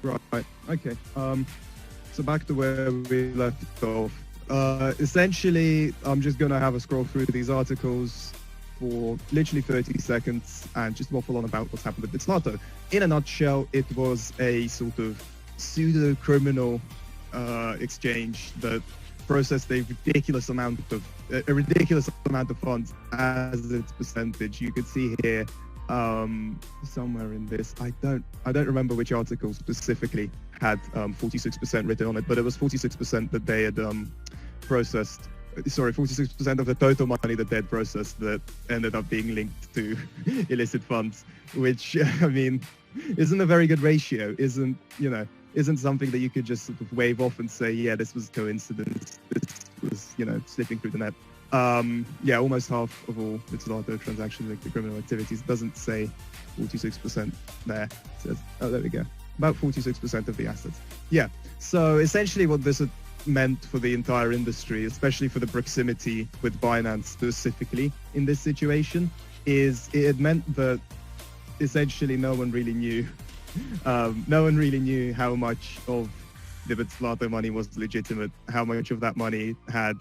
Right. Okay. So back to where we left off. Essentially, I'm just going to have a scroll through these articles for literally 30 seconds and just waffle on about what's happened with Bitslato. In a nutshell, it was a sort of pseudo-criminal exchange that processed a ridiculous amount of funds as its percentage. You could see here somewhere in this, I don't remember which article specifically had 46% written on it, but it was 46% that they had processed. Sorry, 46% of the total money that they had processed that ended up being linked to illicit funds, which I mean isn't a very good ratio. Isn't something that you could just sort of wave off and say, yeah, this was coincidence. This was slipping through the net. Yeah, almost half of all Bitslato transactions linked to criminal activities. Doesn't say 46% there. It says, oh, there we go. About 46% of the assets. Yeah. So essentially what this meant for the entire industry, especially for the proximity with Binance specifically in this situation, is it meant that essentially no one really knew how much of the Bitslato money was legitimate, how much of that money had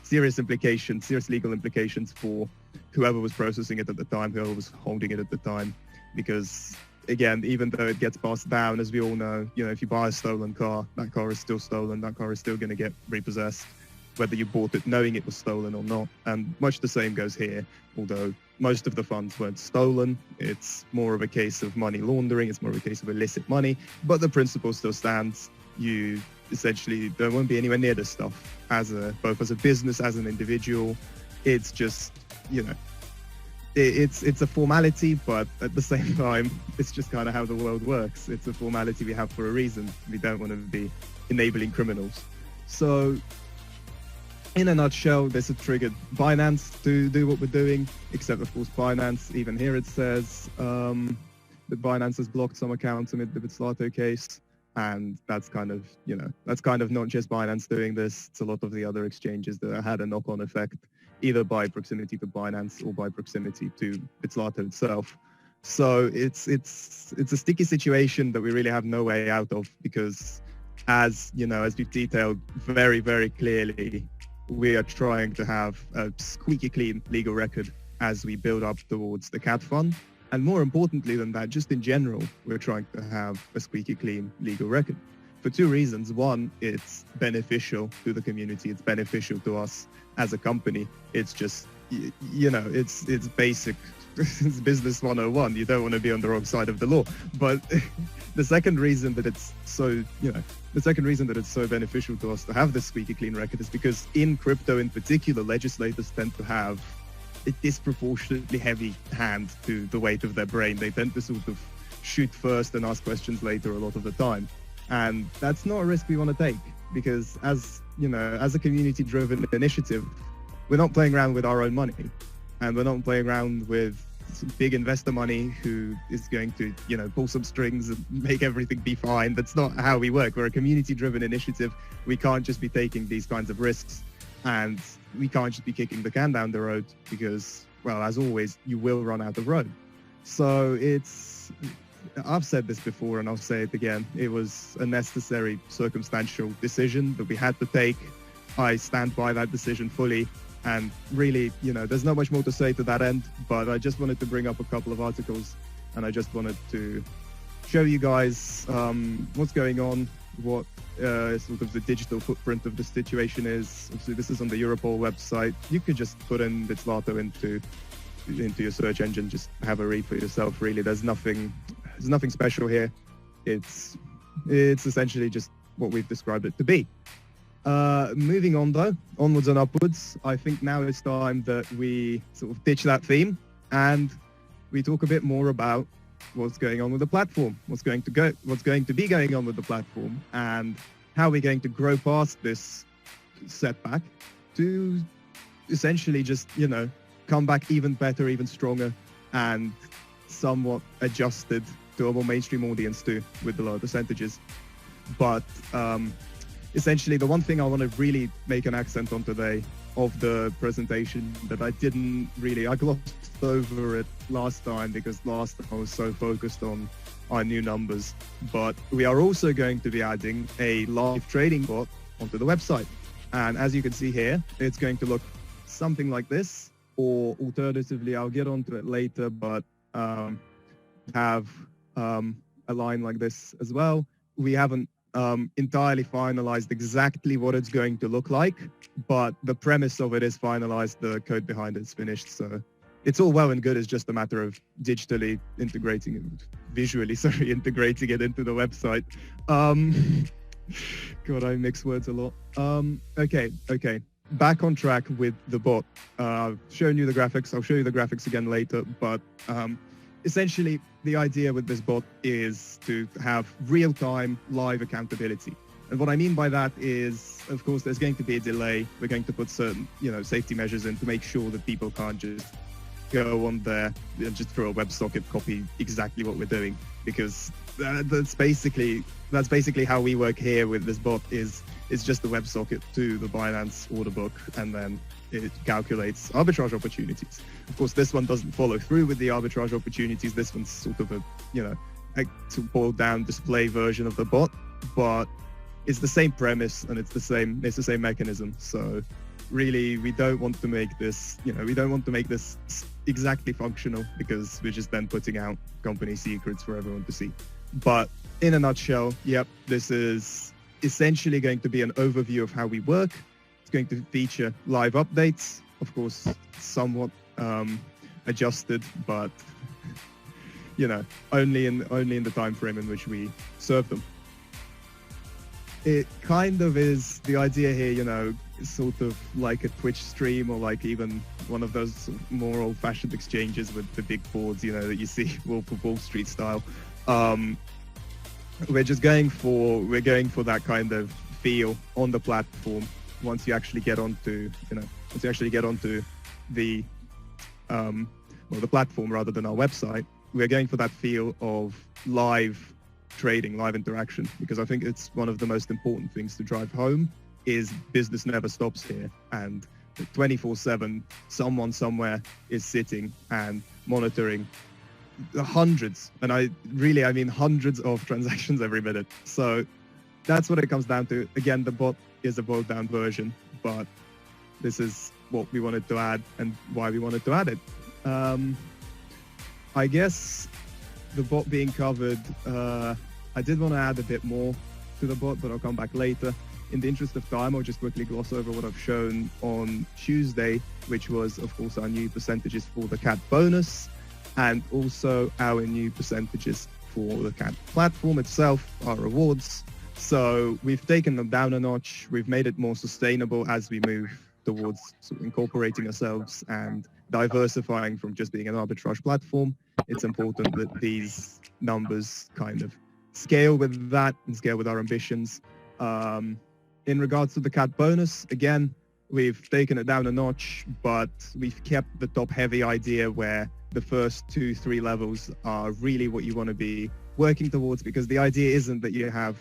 serious legal implications for whoever was processing it at the time, whoever was holding it at the time. Because again, even though it gets passed down, as we all know, if you buy a stolen car, that car is still stolen, that car is still going to get repossessed, whether you bought it knowing it was stolen or not. And much the same goes here, although most of the funds weren't stolen. It's more of a case of money laundering, it's more of a case of illicit money, but the principle still stands. You essentially won't be anywhere near this stuff both as a business, as an individual. It's just, it's a formality, but at the same time, it's just kind of how the world works. It's a formality we have for a reason. We don't want to be enabling criminals. So in a nutshell, this has triggered Binance to do what we're doing, except of course Binance, even here it says that Binance has blocked some accounts amid the Bitslato case. And that's kind of not just Binance doing this. It's a lot of the other exchanges that had a knock-on effect, either by proximity to Binance or by proximity to Bitslato itself. So it's a sticky situation that we really have no way out of, because as we've detailed very, very clearly, we are trying to have a squeaky clean legal record as we build up towards the CAT fund. And more importantly than that, just in general, we're trying to have a squeaky clean legal record for two reasons. One, it's beneficial to the community. It's beneficial to us as a company. It's just, it's basic. It's business 101. You don't want to be on the wrong side of the law. But the second reason that it's so beneficial to us to have this squeaky clean record is because in crypto in particular, legislators tend to have a disproportionately heavy hand to the weight of their brain. They tend to sort of shoot first and ask questions later a lot of the time. And that's not a risk we want to take, because as a community-driven initiative, we're not playing around with our own money, and we're not playing around with some big investor money who is going to, pull some strings and make everything be fine. That's not how we work. We're a community-driven initiative. We can't just be taking these kinds of risks. And we can't just be kicking the can down the road because, well, as always, you will run out of road. So I've said this before and I'll say it again. It was a necessary circumstantial decision that we had to take. I stand by that decision fully. And really, there's not much more to say to that end, but I just wanted to bring up a couple of articles and I just wanted to show you guys what's going on, what sort of the digital footprint of the situation is. Obviously, this is on the Europol website. You could just put in Bitslato into your search engine, just have a read for yourself. Really, there's nothing special here. It's essentially just what we've described it to be. Moving on though, onwards and upwards. I think now it's time that we sort of ditch that theme and we talk a bit more about what's going on with the platform, what's going to be going on with the platform, and how we're going to grow past this setback to essentially just, come back even better, even stronger, and somewhat adjusted to a more mainstream audience too, with the lower percentages. But essentially, the one thing I want to really make an accent on today of the presentation that I glossed over it last time because last time I was so focused on our new numbers. But we are also going to be adding a live trading bot onto the website. And as you can see here, it's going to look something like this, or alternatively, I'll get onto it later, but have a line like this as well. We haven't entirely finalized exactly what it's going to look like, but the premise of it is finalized. The code behind it's finished. So it's all well and good. It's just a matter of digitally integrating it, integrating it into the website. God, I mix words a lot. Okay. Back on track with the bot. I've shown you the graphics. I'll show you the graphics again later, but essentially the idea with this bot is to have real-time live accountability. And what I mean by that is, of course, there's going to be a delay. We're going to put certain, safety measures in to make sure that people can't just go on there and just through a WebSocket copy exactly what we're doing, because that's basically how we work here with this bot. Is just the WebSocket to the Binance order book, and then it calculates arbitrage opportunities. Of course, this one doesn't follow through with the arbitrage opportunities. This one's sort of a boiled down display version of the bot, but it's the same premise and it's the same mechanism. So really, we don't want to make this exactly functional, because we're just then putting out company secrets for everyone to see. But in a nutshell, yep, this is essentially going to be an overview of how we work. It's going to feature live updates, of course, somewhat adjusted, but only in the time frame in which we serve them. It kind of is the idea here, sort of like a Twitch stream, or like even one of those sort of more old-fashioned exchanges with the big boards, that you see Wolf of Wall Street style. We're going for that kind of feel on the platform. Once you actually get onto the the platform rather than our website, we're going for that feel of live trading, live interaction, because I think it's one of the most important things to drive home is business never stops here, and 24/7 someone somewhere is sitting and monitoring the hundreds, and I mean hundreds of transactions every minute. So that's what it comes down to. Again, the bot is a boiled down version, but this is what we wanted to add and why we wanted to add it. I guess the bot being covered, I did want to add a bit more to the bot, but I'll come back later. In the interest of time, I'll just quickly gloss over what I've shown on Tuesday, which was, of course, our new percentages for the CAT bonus, and also our new percentages for the CAT platform itself, our rewards. So we've taken them down a notch. We've made it more sustainable as we move towards sort of incorporating ourselves and diversifying from just being an arbitrage platform. It's important that these numbers kind of scale with that and scale with our ambitions. In regards to the CAT bonus, again, we've taken it down a notch, but we've kept the top-heavy idea where the first 2-3 levels are really what you want to be working towards, because the idea isn't that you have,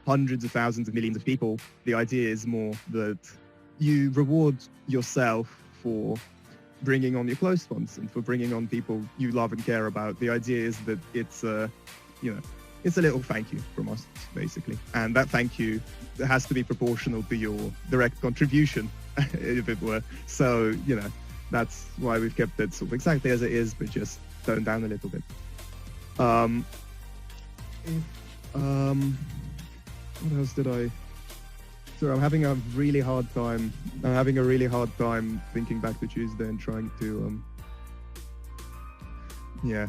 hundreds of thousands of millions of people. The idea is more that you reward yourself for bringing on your close ones and for bringing on people you love and care about. The idea is that it's a little thank you from us, basically. And that thank you has to be proportional to your direct contribution, if it were. So, that's why we've kept it sort of exactly as it is, but just toned down a little bit. What else did I... So I'm having a really hard time thinking back to Tuesday and trying to, yeah.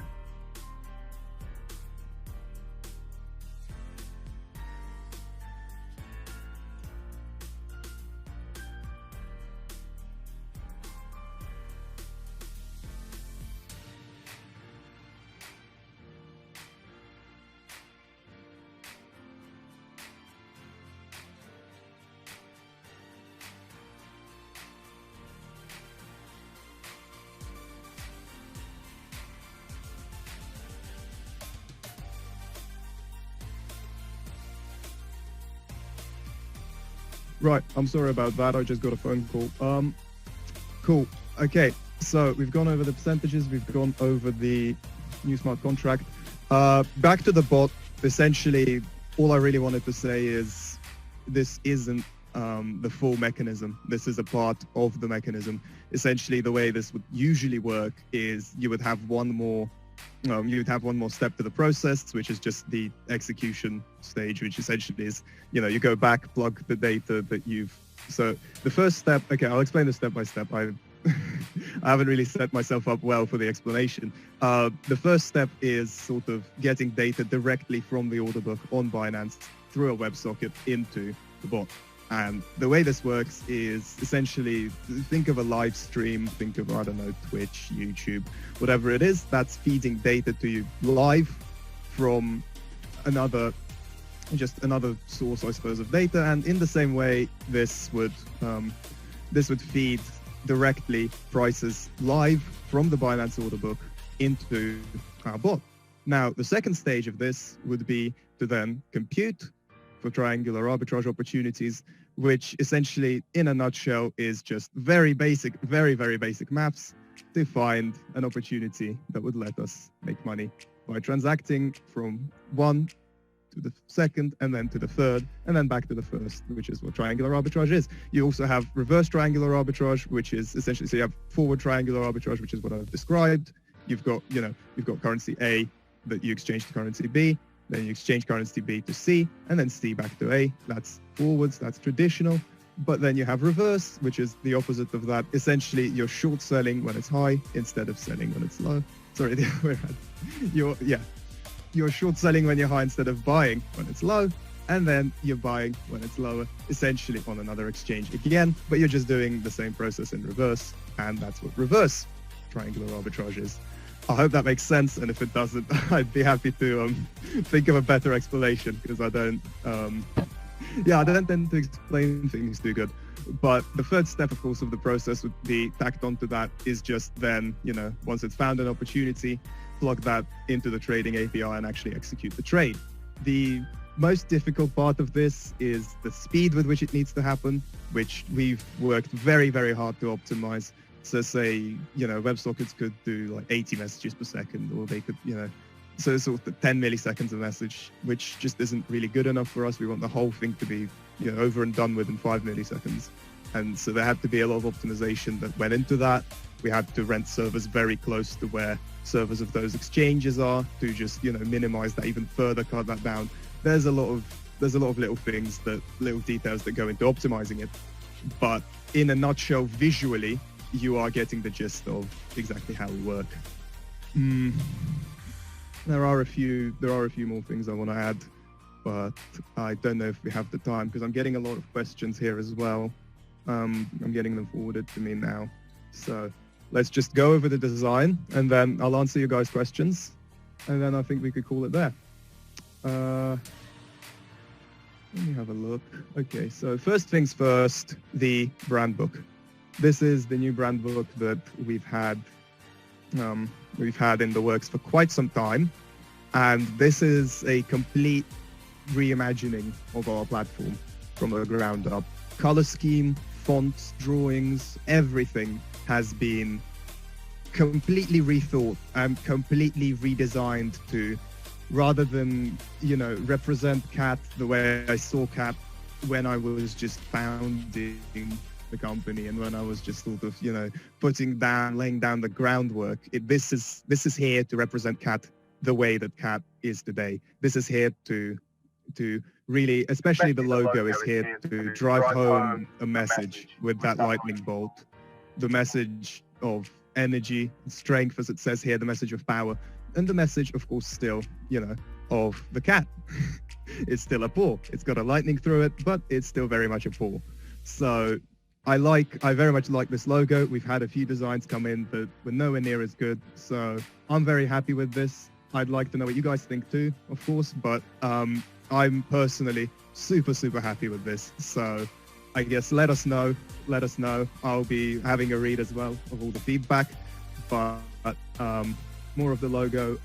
Right, I'm sorry about that. I just got a phone call. Cool. Okay, so we've gone over the percentages. We've gone over the new smart contract. Back to the bot. Essentially, all I really wanted to say is this isn't the full mechanism. This is a part of the mechanism. Essentially, the way this would usually work is you would have one more step to the process, which is just the execution stage, which essentially is, you go back, plug the data that so the first step, okay, I'll explain this step by step. I haven't really set myself up well for the explanation. The first step is sort of getting data directly from the order book on Binance through a WebSocket into the bot. And the way this works is essentially, think of a live stream, think of, I don't know, Twitch, YouTube, whatever it is, that's feeding data to you live from another source, I suppose, of data. And in the same way, this would feed directly prices live from the Binance order book into our bot. Now, the second stage of this would be to then compute for triangular arbitrage opportunities, which essentially, in a nutshell, is just very basic, very, very basic maths to find an opportunity that would let us make money by transacting from one to the second, and then to the third, and then back to the first, which is what triangular arbitrage is. You also have reverse triangular arbitrage, which is essentially, so you have forward triangular arbitrage, which is what I've described. You've got currency A that you exchange to currency B, then you exchange currency B to C, and then C back to A. That's forwards, that's traditional. But then you have reverse, which is the opposite of that. Essentially, you're short selling when it's high instead of selling when it's low. Sorry, the other way around. You're short selling when you're high instead of buying when it's low, and then you're buying when it's lower, essentially on another exchange again, but you're just doing the same process in reverse, and that's what reverse triangular arbitrage is. I hope that makes sense, and if it doesn't, I'd be happy to think of a better explanation, because I don't tend to explain things too good. But the third step, of course, of the process would be tacked onto that is just then, once it's found an opportunity, plug that into the trading API and actually execute the trade. The most difficult part of this is the speed with which it needs to happen, which we've worked very, very hard to optimize. So say, WebSockets could do like 80 messages per second, or they could, so sort of 10 milliseconds a message, which just isn't really good enough for us. We want the whole thing to be, over and done with in 5 milliseconds. And so there had to be a lot of optimization that went into that. We had to rent servers very close to where servers of those exchanges are to just, minimize that even further, cut that down. There's a lot of little things, little details that go into optimizing it. But in a nutshell, visually, you are getting the gist of exactly how we work. There are a few more things I want to add, but I don't know if we have the time, because I'm getting a lot of questions here as well. I'm getting them forwarded to me now. So let's just go over the design, and then I'll answer you guys' questions, and then I think we could call it there. Let me have a look. Okay, so first things first, the brand book. This is the new brand book that we've had in the works for quite some time, and this is a complete reimagining of our platform from the ground up. Color scheme, fonts, drawings, everything has been completely rethought and completely redesigned to, rather than, represent Cat the way I saw Cat when I was just founding the company and when I was just sort of, laying down the groundwork. This is here to represent Cat the way that Cat is today. This is here to really, especially the logo is here to drive home a message with that lightning bolt, the message of energy, strength, as it says here, the message of power, and the message, of course, still, of the cat. It's still a paw. It's got a lightning through it, but it's still very much a paw. So I very much like this logo. We've had a few designs come in that were nowhere near as good. So I'm very happy with this. I'd like to know what you guys think too, of course, but I'm personally super, super happy with this. So I guess let us know. I'll be having a read as well of all the feedback, but more of the logo.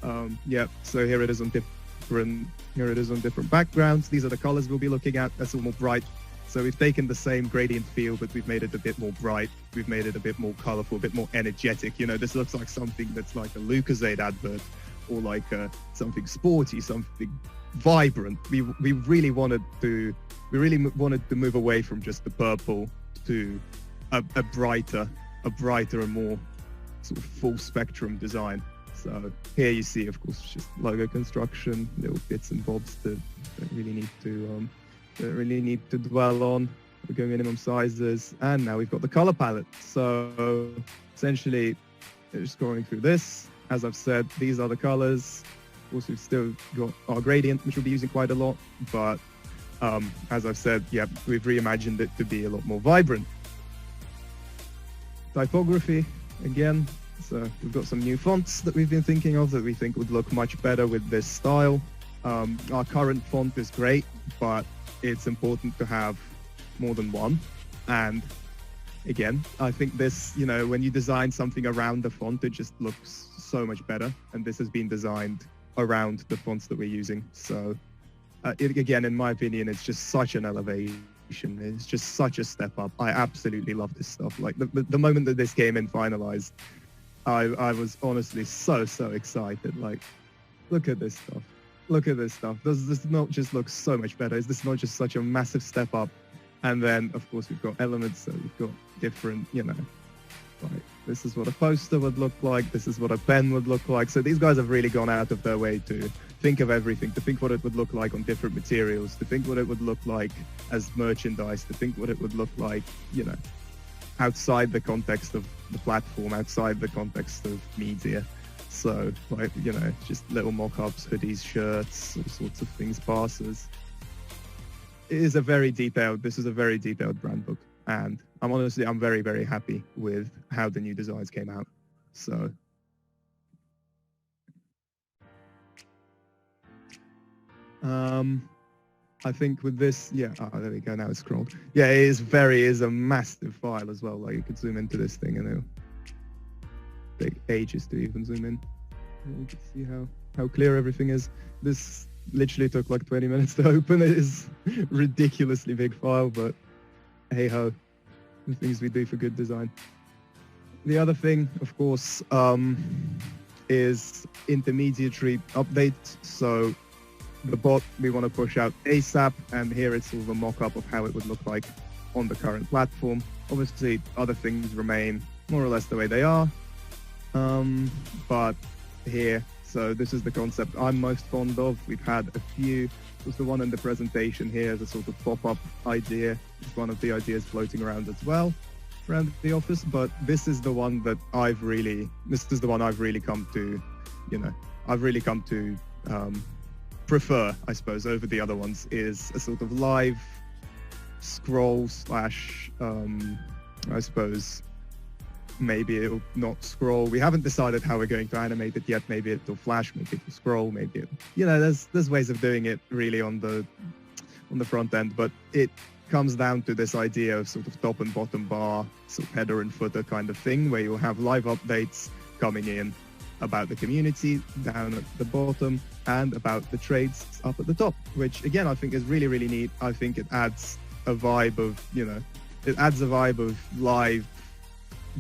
So here it is on different backgrounds. These are the colors we'll be looking at. That's all more bright. So we've taken the same gradient feel, but we've made it a bit more bright. We've made it a bit more colorful, a bit more energetic. You know, this looks like something that's like a Lucozade advert, or like something sporty, something vibrant. We really wanted to move away from just the purple to a brighter and more sort of full spectrum design. So here you see, of course, just logo construction, little bits and bobs that don't really need to dwell on. We're going minimum sizes, and now we've got the color palette. So essentially, just scrolling through this, as I've said, these are the colors. Of course, we've still got our gradient, which we'll be using quite a lot, but as I've said, yeah, we've reimagined it to be a lot more vibrant. Typography, again, so we've got some new fonts that we've been thinking of that we think would look much better with this style. Our current font is great, but it's important to have more than one. And again, I think this, you know, when you design something around the font, it just looks so much better. And this has been designed around the fonts that we're using. So again, in my opinion, it's just such an elevation. It's just such a step up. I absolutely love this stuff. Like the moment that this came in finalized, I was honestly so excited. Like, look at this stuff. Look at this stuff. Does this not just look so much better? Is this not just such a massive step up? And then, of course, we've got elements. So we've got different, you know, like this is what a poster would look like. This is what a pen would look like. So these guys have really gone out of their way to think of everything, to think what it would look like on different materials, to think what it would look like as merchandise, to think what it would look like, you know, outside the context of the platform, outside the context of media. So, like, you know, just little mock-ups, hoodies, shirts, all sorts of things, passes. This is a very detailed brand book. And I'm very, very happy with how the new designs came out. So, I think with this, yeah, there we go, now it's scrolled. Yeah, it is a massive file as well. Like, you could zoom into this thing and it'll take ages to even zoom in. And you can see how clear everything is. This literally took like 20 minutes to open. It is a ridiculously big file, but hey ho, the things we do for good design. The other thing, of course, is intermediary update. So the bot we want to push out ASAP, and here it's sort of a mock-up of how it would look like on the current platform. Obviously, other things remain more or less the way they are, but here, so this is the concept I'm most fond of. We've had a few. There's the one in the presentation here as a sort of pop-up idea. It's one of the ideas floating around as well around the office, but this is the one that I've really come to, you know, prefer, I suppose, over the other ones, is a sort of live scroll slash, I suppose, maybe it'll not scroll. We haven't decided how we're going to animate it yet. Maybe it'll flash, maybe it'll scroll, maybe it, you know, there's ways of doing it really on the front end, but it comes down to this idea of sort of top and bottom bar, sort of header and footer kind of thing, where you'll have live updates coming in about the community down at the bottom and about the trades up at the top, which again, I think is really, really neat. I think it adds a vibe of, you know, live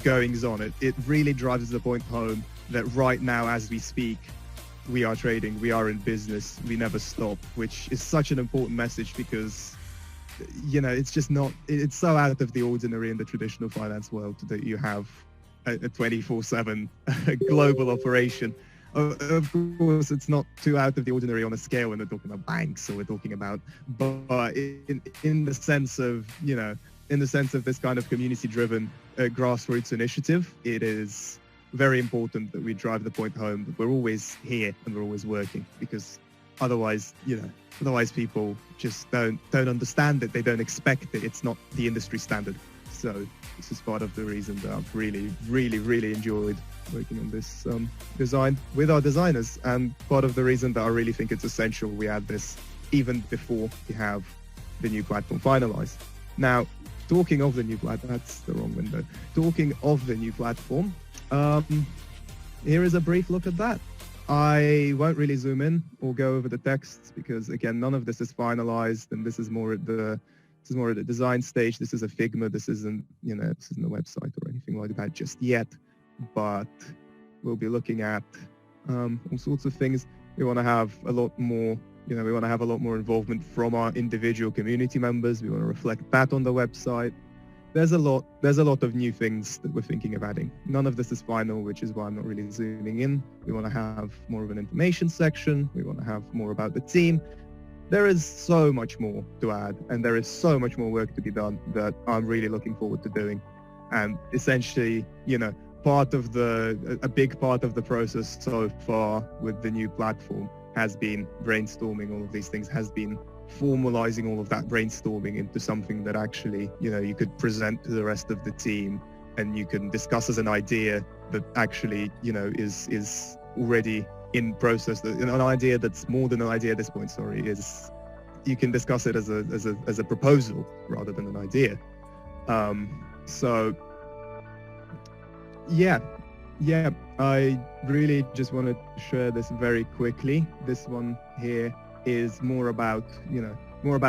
goings on. It really drives the point home that right now, as we speak, we are trading, we are in business, we never stop, which is such an important message because, you know, it's just not, it's so out of the ordinary in the traditional finance world that you have a 24/7 global operation. Of course, it's not too out of the ordinary on a scale when we're talking about banks or we're talking about, but in the sense of, you know, in the sense of this kind of community-driven grassroots initiative, it is very important that we drive the point home that we're always here and we're always working, because otherwise, you know, people just don't understand it. They don't expect it. It's not the industry standard. So this is part of the reason that I've really, really, really enjoyed working on this design with our designers, and part of the reason that I really think it's essential we add this even before we have the new platform finalized. Now, talking of the new platform, that's the wrong window. Talking of the new platform, here is a brief look at that. I won't really zoom in or go over the text because, again, none of this is finalized, and this is more at the This is more at the design stage. This is a Figma. This isn't a website or anything like that just yet. But we'll be looking at all sorts of things. We want to have a lot more, we want to have a lot more involvement from our individual community members. We want to reflect that on the website. There's a lot of new things that we're thinking of adding. None of this is final, which is why I'm not really zooming in. We want to have more of an information section. We want to have more about the team. There is so much more to add, and there is so much more work to be done that I'm really looking forward to doing. And essentially, a big part of the process so far with the new platform has been brainstorming all of these things, has been formalizing all of that brainstorming into something that actually, you could present to the rest of the team and you can discuss as an idea that actually, is already in process. An idea that's more than an idea at this point, is you can discuss it as a proposal rather than an idea. So yeah, I really just want to share this very quickly. This one here is more about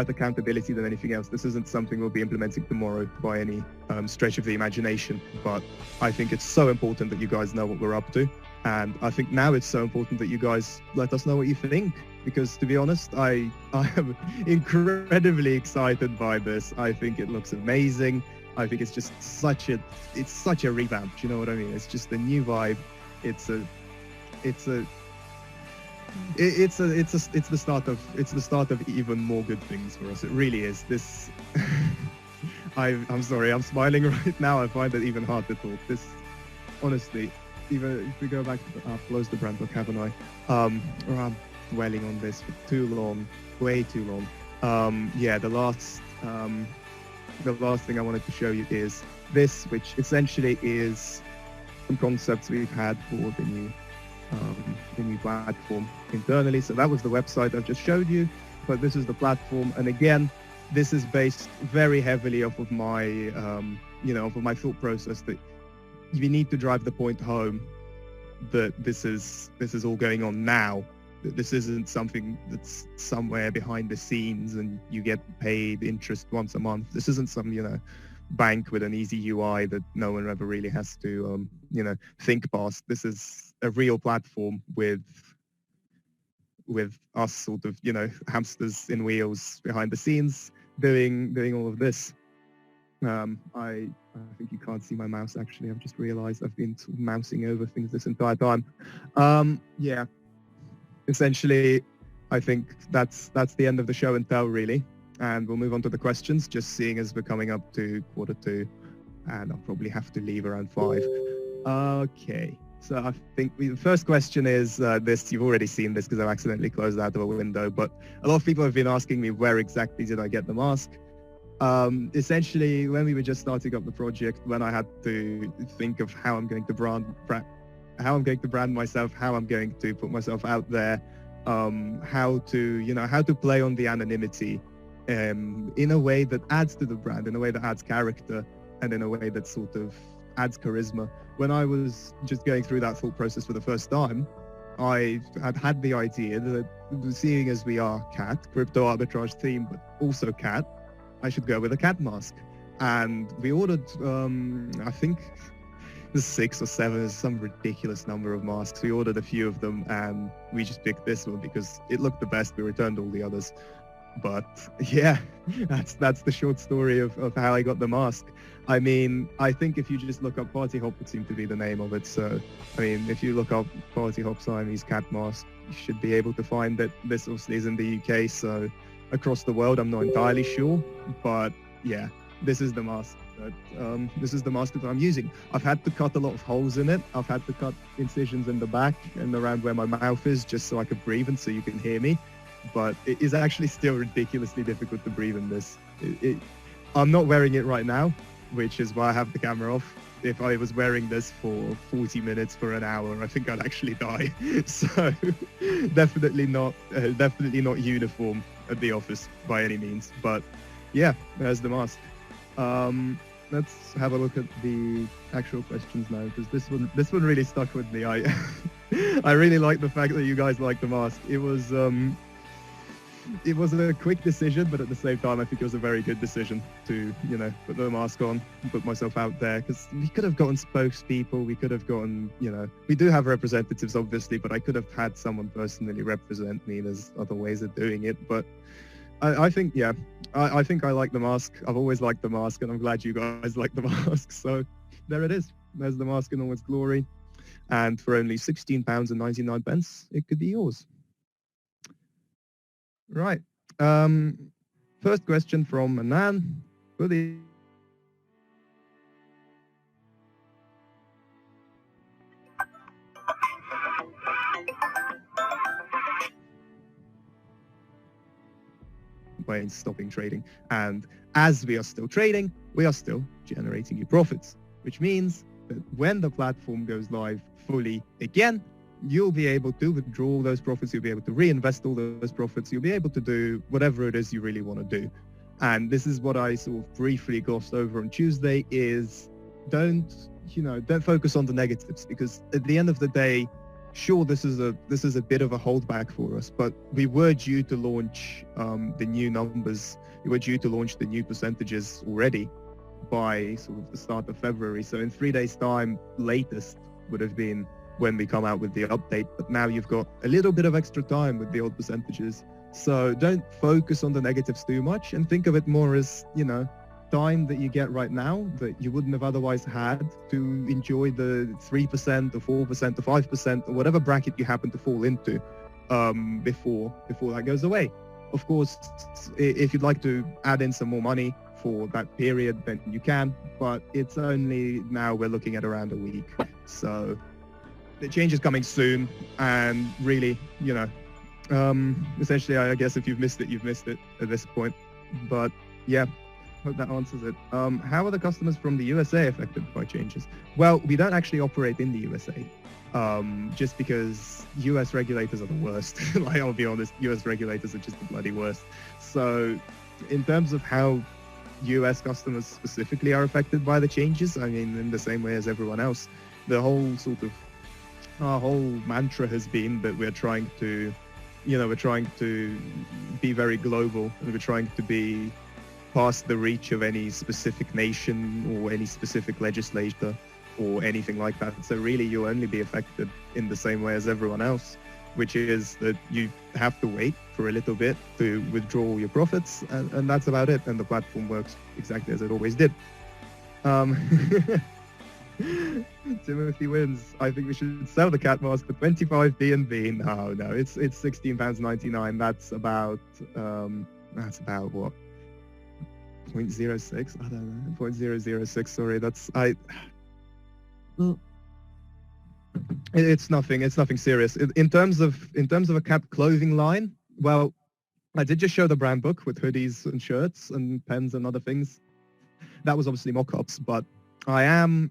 accountability than anything else. This isn't something we'll be implementing tomorrow by any stretch of the imagination, but I think it's so important that you guys know what we're up to. And I think now it's so important that you guys let us know what you think, because to be honest, I am incredibly excited by this. I think it looks amazing. I think it's just such a revamp. You know what I mean? It's just a new vibe. It's the start of even more good things for us. It really is. This I'm sorry, I'm smiling right now. I find it even hard to talk. This, honestly, even if we go back to I've closed the brand book, haven't I? Or I'm dwelling on this for too long, way too long. The last thing I wanted to show you is this, which essentially is some concepts we've had for the new platform internally. So that was the website I've just showed you, but this is the platform. And again, this is based very heavily off of my, off of my thought process that you need to drive the point home that this is all going on now. This isn't something that's somewhere behind the scenes and you get paid interest once a month. This isn't some, bank with an easy UI that no one ever really has to, think past. This is a real platform with us sort of, hamsters in wheels behind the scenes doing all of this. I think you can't see my mouse, actually. I've just realized I've been sort of mousing over things this entire time. Essentially, I think that's the end of the show and tell, really. And we'll move on to the questions, just seeing as we're coming up to 2:15, and I'll probably have to leave around 5. Okay, so I think the first question is this. You've already seen this because I've accidentally closed out of a window, but a lot of people have been asking me where exactly did I get the mask. Essentially, when we were just starting up the project, when I had to think of how I'm going to brand myself, how I'm going to put myself out there, how to play on the anonymity in a way that adds to the brand, in a way that adds character, and in a way that sort of adds charisma. When I was just going through that thought process for the first time, I had the idea that, seeing as we are cat, crypto arbitrage theme, but also cat, I should go with a cat mask. And we ordered, I think, 6 or 7 is some ridiculous number of masks. We ordered a few of them and we just picked this one because it looked the best. We returned all the others. But yeah, that's the short story of how I got the mask. I mean, I think if you just look up Party Hop, would seem to be the name of it. So, I mean, if you look up Party Hop Siamese cat mask, you should be able to find that. This obviously is in the UK, so across the world, I'm not entirely sure. But yeah, this is the mask. This is the mask that I'm using. I've had to cut a lot of holes in it. I've had to cut incisions in the back and around where my mouth is just so I could breathe and so you can hear me. But it is actually still ridiculously difficult to breathe in this. I'm not wearing it right now, which is why I have the camera off. If I was wearing this for 40 minutes for an hour, I think I'd actually die. So definitely not uniform at the office by any means. But yeah, there's the mask. Let's have a look at the actual questions now, because this one really stuck with me. I really like the fact that you guys like the mask. It was it was a quick decision, but at the same time, I think it was a very good decision to, put the mask on and put myself out there, because we could have gotten spokespeople, we could have gotten, we do have representatives, obviously, but I could have had someone personally represent me. There's other ways of doing it, but I think, yeah, I think I like the mask. I've always liked the mask, and I'm glad you guys like the mask. So there it is. There's the mask in all its glory. And for only £16.99, it could be yours. Right. First question from Manan. When stopping trading, and as we are still trading, we are still generating new profits, which means that when the platform goes live fully again, you'll be able to withdraw all those profits, you'll be able to reinvest all those profits, you'll be able to do whatever it is you really want to do. And this is what I sort of briefly glossed over on Tuesday, is don't focus on the negatives, because at the end of the day, sure, this is a bit of a holdback for us, but we were due to launch the new numbers. We were due to launch the new percentages already by sort of the start of February. So in 3 days' time, latest would have been when we come out with the update. But now you've got a little bit of extra time with the old percentages. So don't focus on the negatives too much, and think of it more as, time that you get right now that you wouldn't have otherwise had to enjoy the 3% or 4% or 5% or whatever bracket you happen to fall into before that goes away. Of course, if you'd like to add in some more money for that period, then you can, but it's only now we're looking at around a week. So the change is coming soon, and really, essentially, I guess if you've missed it at this point. But yeah, hope that answers it. How are the customers from the USA affected by changes? Well, we don't actually operate in the USA, just because US regulators are the worst. Like, I'll be honest, US regulators are just the bloody worst. So in terms of how US customers specifically are affected by the changes, I mean, in the same way as everyone else, the whole sort of, our whole mantra has been that we're trying to be very global, and we're trying to be past the reach of any specific nation or any specific legislator or anything like that. So really, you'll only be affected in the same way as everyone else, which is that you have to wait for a little bit to withdraw all your profits, and that's about it. And the platform works exactly as it always did. Timothy wins. I think we should sell the cat mask for 25 BNB. No, it's £16.99. That's about what? 0.06? I don't know. 0.006. Sorry, it's nothing serious. In terms of a cat clothing line, well, I did just show the brand book with hoodies and shirts and pens and other things. That was obviously mock-ups, but I am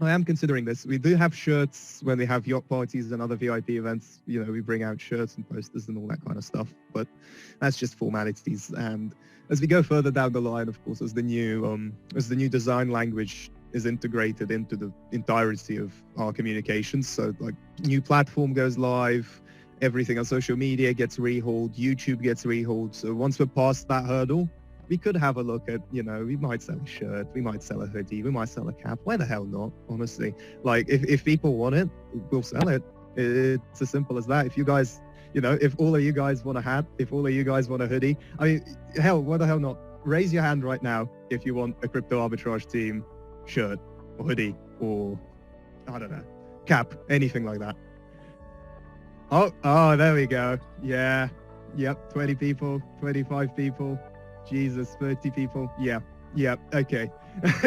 considering this. We do have shirts when we have yacht parties and other VIP events. We bring out shirts and posters and all that kind of stuff, but that's just formalities. And as we go further down the line, of course, as the new design language is integrated into the entirety of our communications, so like new platform goes live, everything on social media gets rehauled, YouTube gets rehauled. So once we're past that hurdle, we could have a look at, we might sell a shirt, we might sell a hoodie, we might sell a cap. Why the hell not, honestly? Like, if people want it, we'll sell it. It's as simple as that. If you guys, if all of you guys want a hat, if all of you guys want a hoodie, I mean, hell, why the hell not? Raise your hand right now if you want a Crypto Arbitrage Team shirt or hoodie or, I don't know, cap, anything like that. Oh, there we go. Yeah. Yep. 20 people, 25 people. Jesus, 30 people. Yeah. Okay.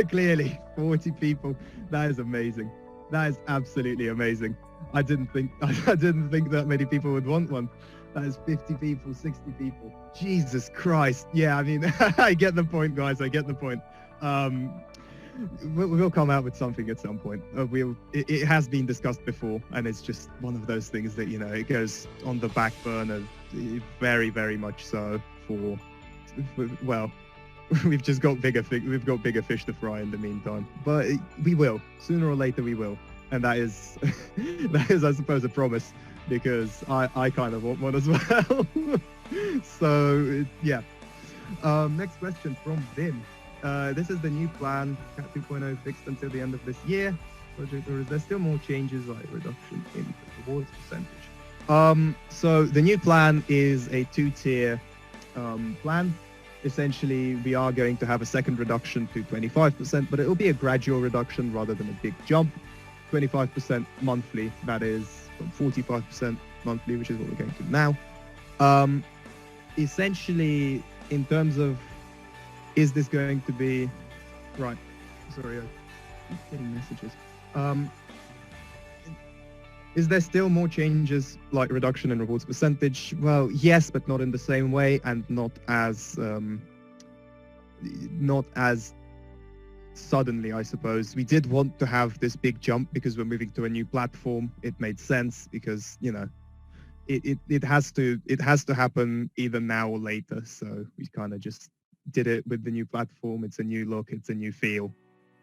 Clearly 40 people. That is amazing. That is absolutely amazing. I didn't think that many people would want one. That is 50 people, 60 people. Jesus Christ. Yeah, I mean, I get the point, guys. I get the point. We'll come out with something at some point. It has been discussed before, and it's just one of those things that, it goes on the back burner very, very much so well, we've just got bigger fish to fry in the meantime. But we will. Sooner or later we will. And that is, I suppose, a promise, because I kind of want one as well. So yeah. Next question from Vim. This is the new plan, Cat 2.0 fixed until the end of this year. Project, or is there still more changes like reduction in the rewards percentage? So the new plan is a two-tier plan. Essentially, we are going to have a second reduction to 25%, but it will be a gradual reduction rather than a big jump. 25% monthly, that is from 45% monthly, which is what we're going to now. Essentially, in terms of, is this going to be, right, sorry, I keep getting messages. Is there still more changes like reduction in rewards percentage? Well, yes, but not in the same way and not as suddenly, I suppose. We did want to have this big jump because we're moving to a new platform. It made sense because, you know, it has to happen either now or later. So we kind of just did it with the new platform. It's a new look, it's a new feel,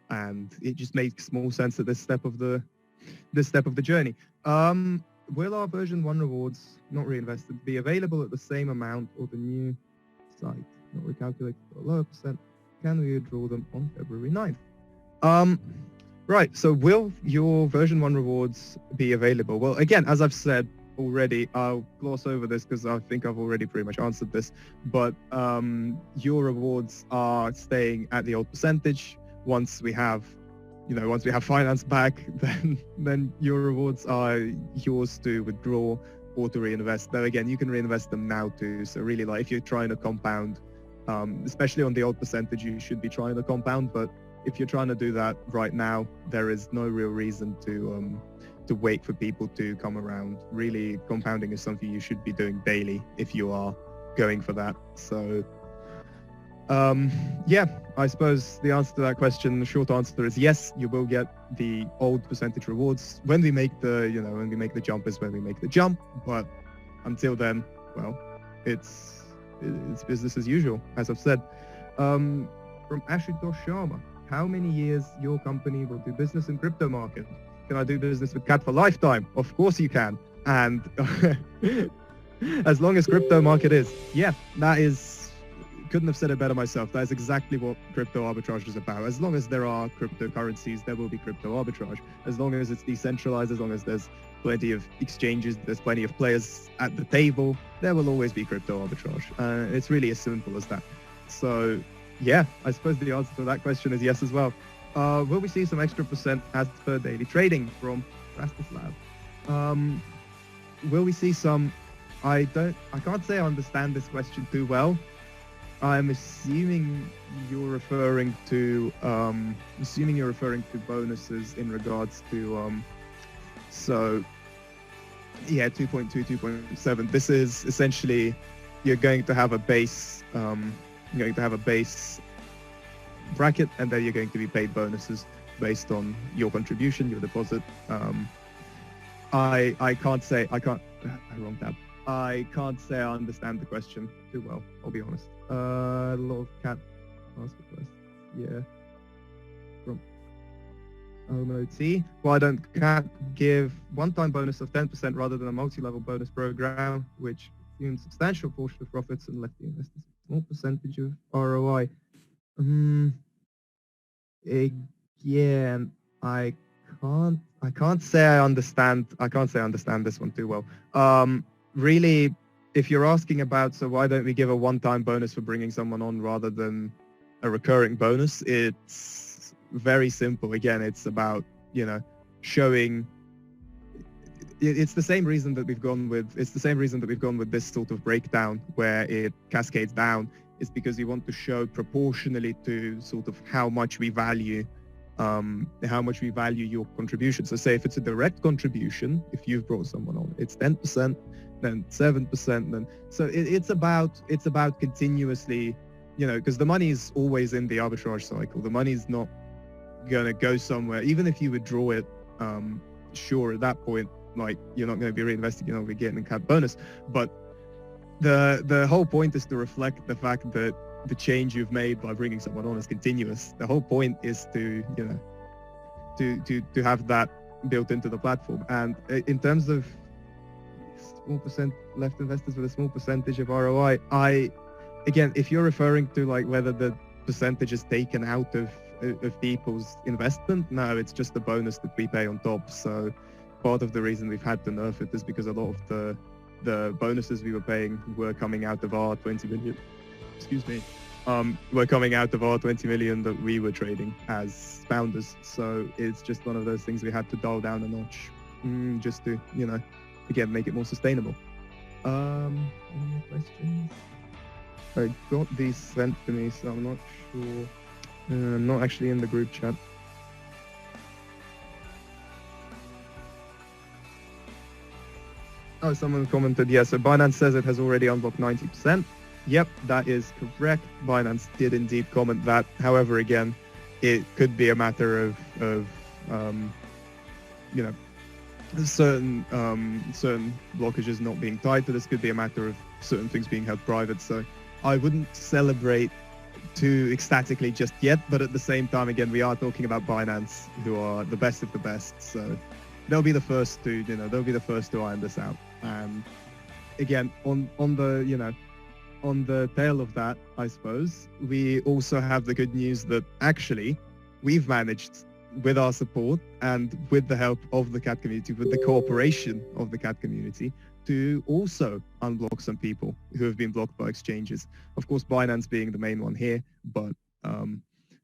and it just makes more sense at this step of the journey. Will our version 1 rewards not reinvested be available at the same amount or the new site not recalculated for a lower percent? Can we withdraw them on February 9th? Right, so will your version 1 rewards be available? Well, again, as I've said already, I'll gloss over this because I think I've already pretty much answered this, but your rewards are staying at the old percentage. Once we have finance back, then your rewards are yours to withdraw or to reinvest. Though again, you can reinvest them now too. So really, like if you're trying to compound, especially on the old percentage, you should be trying to compound. But if you're trying to do that right now, there is no real reason to wait for people to come around. Really, compounding is something you should be doing daily if you are going for that. So yeah, I suppose the answer to that question, the short answer is yes, you will get the old percentage rewards when we make the, when we make the jump is when we make the jump. But until then, well, it's business as usual, as I've said. From Ashutosh Sharma, how many years your company will do business in crypto market? Can I do business with Cat for lifetime? Of course you can. And as long as crypto market is, yeah, that is, couldn't have said it better myself. That is exactly what crypto arbitrage is about. As long as there are cryptocurrencies, there will be crypto arbitrage. As long as it's decentralized, as long as there's plenty of exchanges, there's plenty of players at the table, there will always be crypto arbitrage. It's really as simple as that. So yeah, I suppose the answer to that question is yes as well. Will we see some extra percent as per daily trading from Rastislav? Will we see some? I can't say I understand this question too well. I'm assuming you're referring to bonuses in regards to so yeah, 2.2, 2.7. This is essentially you're going to have a base bracket, and then you're going to be paid bonuses based on your contribution, your deposit. I can't wrong tab. I can't say I understand the question too well, I'll be honest. A lot of Cat ask a question. Yeah. From OMOT. Why don't Cat give one-time bonus of 10% rather than a multi-level bonus program, which assumes substantial portion of profits and let the investors a small percentage of ROI? Again, I can't say I understand this one too well. Really, if you're asking about, so why don't we give a one-time bonus for bringing someone on rather than a recurring bonus? It's very simple. Again, it's about, showing. It's the same reason that we've gone with this sort of breakdown where it cascades down. Is because we want to show proportionally to sort of how much we value your contribution. So say if it's a direct contribution, if you've brought someone on, it's 10%, then 7%, then so it's about continuously, because the money is always in the arbitrage cycle. The money's not gonna go somewhere, even if you withdraw it. Sure, at that point, like you're not going to be reinvesting, you're not going to be getting a Cat bonus, but the whole point is to reflect the fact that the change you've made by bringing someone on is continuous. The whole point is to have that built into the platform. And in terms of small percent left investors with a small percentage of ROI. Again, if you're referring to like whether the percentage is taken out of people's investment, no, it's just a bonus that we pay on top. So part of the reason we've had to nerf it is because a lot of the bonuses we were paying were coming out of our 20 million. Excuse me. Were coming out of our 20 million that we were trading as founders. So it's just one of those things we had to dial down a notch, just to, you know, again, make it more sustainable. Any more questions? I got these sent to me, so I'm not sure. I'm not actually in the group chat. Oh, someone commented, yeah, so Binance says it has already unblocked 90%. Yep, that is correct. Binance did indeed comment that. However, again, it could be a matter of you know, certain blockages not being tied to this. Could be a matter of certain things being held private. So I wouldn't celebrate too ecstatically just yet, but at the same time, again, we are talking about Binance, who are the best of the best. So they'll be the first to, you know, they'll be the first to iron this out. And again, on the, you know, on the tail of that, I suppose, we also have the good news that actually we've managed, with our support and with the help of the cat community, with the cooperation of the cat community, to also unblock some people who have been blocked by exchanges. Of course, Binance being the main one here, but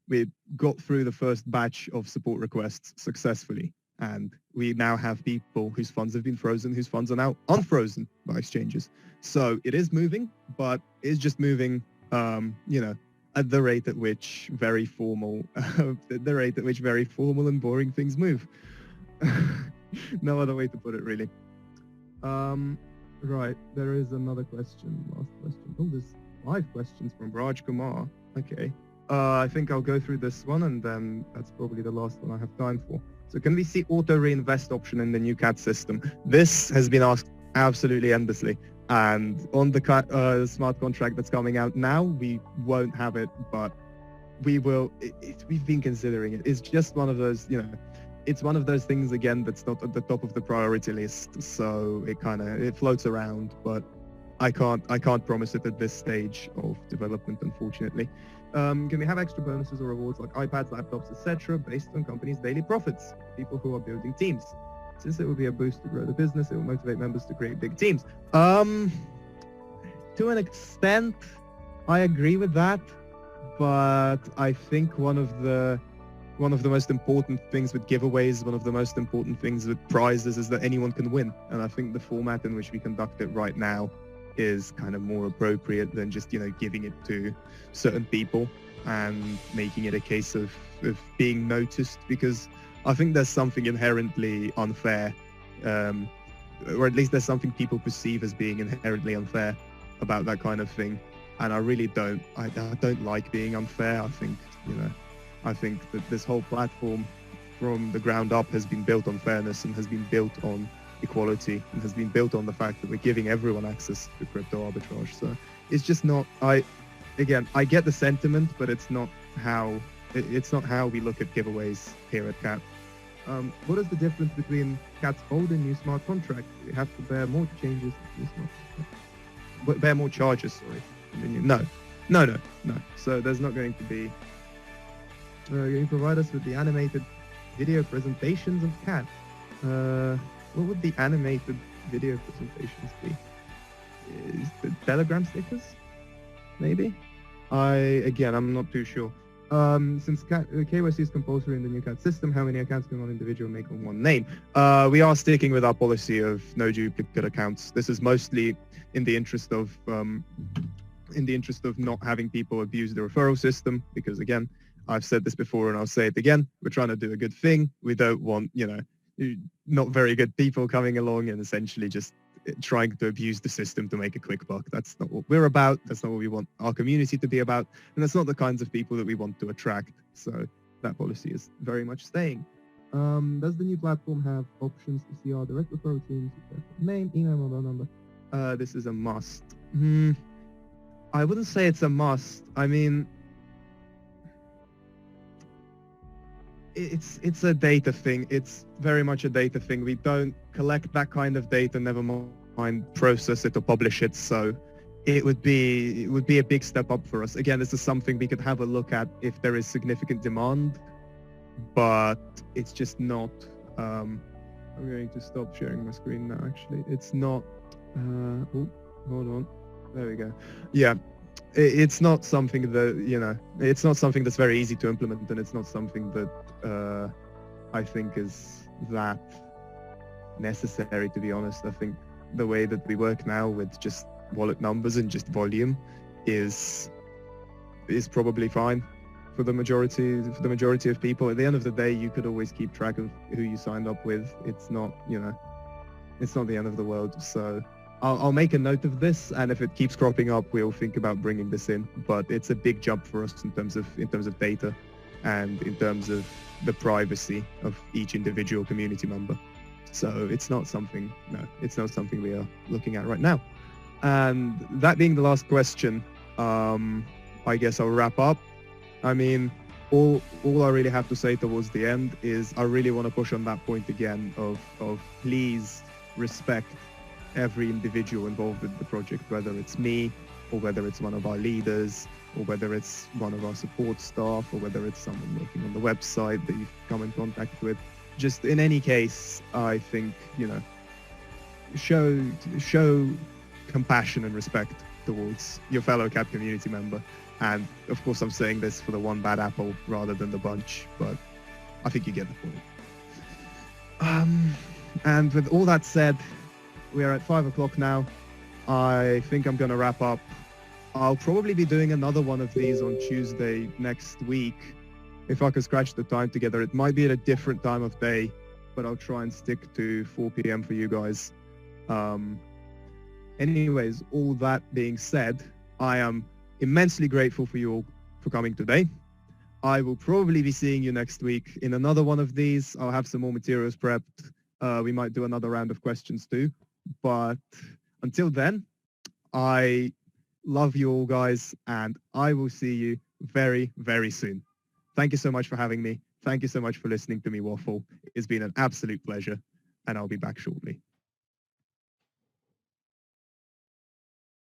we got through the first batch of support requests successfully. And we now have people whose funds have been frozen, whose funds are now unfrozen by exchanges. So it is moving, but it's just moving, you know, at the rate at which very formal, and boring things move. No other way to put it, really. Right, there is another question, last question. Oh, there's 5 questions from Raj Kumar. Okay. I think I'll go through this one, and then that's probably the last one I have time for. So can we see auto reinvest option in the new CAT system? This has been asked absolutely endlessly. And on the smart contract that's coming out now, we won't have it, but we will. We've been considering it. It's just one of those, you know, it's one of those things, again, that's not at the top of the priority list. So it floats around, but I can't promise it at this stage of development, unfortunately. Can we have extra bonuses or rewards like iPads, laptops, etc., based on companies' daily profits? People who are building teams. Since it will be a boost to grow the business, it will motivate members to create big teams. To an extent, I agree with that, but I think one of the most important things with giveaways, one of the most important things with prizes, is that anyone can win. And I think the format in which we conduct it right now is kind of more appropriate than just, you know, giving it to certain people and making it a case of being noticed, because I think there's something inherently unfair, or at least there's something people perceive as being inherently unfair about that kind of thing. And I really don't like being unfair. I think that this whole platform from the ground up has been built on fairness and has been built on equality and has been built on the fact that we're giving everyone access to crypto arbitrage. So it's just not, I get the sentiment, but it's not how we look at giveaways here at CAT. What is the difference between CAT's old and new smart contract? We have to bear more changes. Bear more charges, sorry. No. So there's not going to be. Can you provide us with the animated video presentations of CAT? What would the animated video presentations be? Is the Telegram stickers? Maybe? I'm not too sure. Since KYC is compulsory in the new CAT system, how many accounts can one individual make on one name? We are sticking with our policy of no duplicate accounts. This is mostly in the interest of not having people abuse the referral system, because again, I've said this before and I'll say it again, we're trying to do a good thing. We don't want, you know, not very good people coming along and essentially just trying to abuse the system to make a quick buck. That's not what we're about. That's not what we want our community to be about. And that's not the kinds of people that we want to attract. So that policy is very much staying. Does the new platform have options to see our direct referral teams? Name, email, mobile number. This is a must. I wouldn't say it's a must. I mean, it's a data thing. It's very much a data thing. We don't collect that kind of data, never and process it or publish it. So it would be a big step up for us. Again, this is something we could have a look at if there is significant demand, but it's just not. I'm going to stop sharing my screen now. Actually, it's not. Oh, hold on. There we go. Yeah, it's not something that it's not something that's very easy to implement, and it's not something that I think is that necessary, to be honest. I think the way that we work now with just wallet numbers and just volume is probably fine for the majority of people. At the end of the day, you could always keep track of who you signed up with. It's not, it's not the end of the world. So I'll make a note of this, and if it keeps cropping up, we'll think about bringing this in. But it's a big jump for us in terms of data and in terms of the privacy of each individual community member. So it's not something we are looking at right now. And that being the last question, I guess I'll wrap up. I mean, all I really have to say towards the end is I really want to push on that point again of please respect every individual involved with the project, whether it's me or whether it's one of our leaders or whether it's one of our support staff or whether it's someone working on the website that you've come in contact with. Just in any case, I think, show compassion and respect towards your fellow CAP community member. And of course, I'm saying this for the one bad apple rather than the bunch, but I think you get the point. And with all that said, we are at 5 o'clock now. I think I'm going to wrap up. I'll probably be doing another one of these on Tuesday next week. If I could scratch the time together, it might be at a different time of day, but I'll try and stick to 4 p.m. for you guys. Anyways, all that being said, I am immensely grateful for you all for coming today. I will probably be seeing you next week in another one of these. I'll have some more materials prepped. We might do another round of questions too. But until then, I love you all, guys, and I will see you very, very soon. Thank you so much for having me. Thank you so much for listening to me waffle. It's been an absolute pleasure, and I'll be back shortly.